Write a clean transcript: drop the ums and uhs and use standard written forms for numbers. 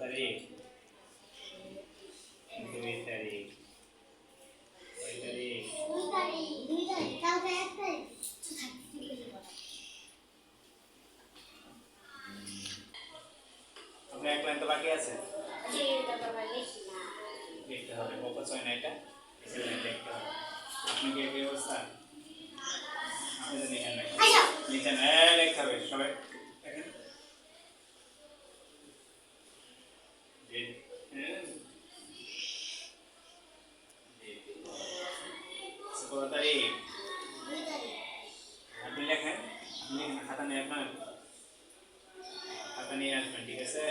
তারিখ 2 তারিখ 2 তারিখ কালকে 1 তারিখ আপনার এক লাইন তো বাকি আছে জি দাদা ভাই লিখতে হবে ফোকাস হয় না এটা এসে লিখতে হবে আপনি কি অবস্থা আপনি তো লিখেন না লিখেন লিখতে হবে সবাই দেখেন কত তারিখ 2 তারিখ আপনি লেখেন খাতা নিয়ে আপনার খাতা নিয়ে আসবেন ঠিক আছে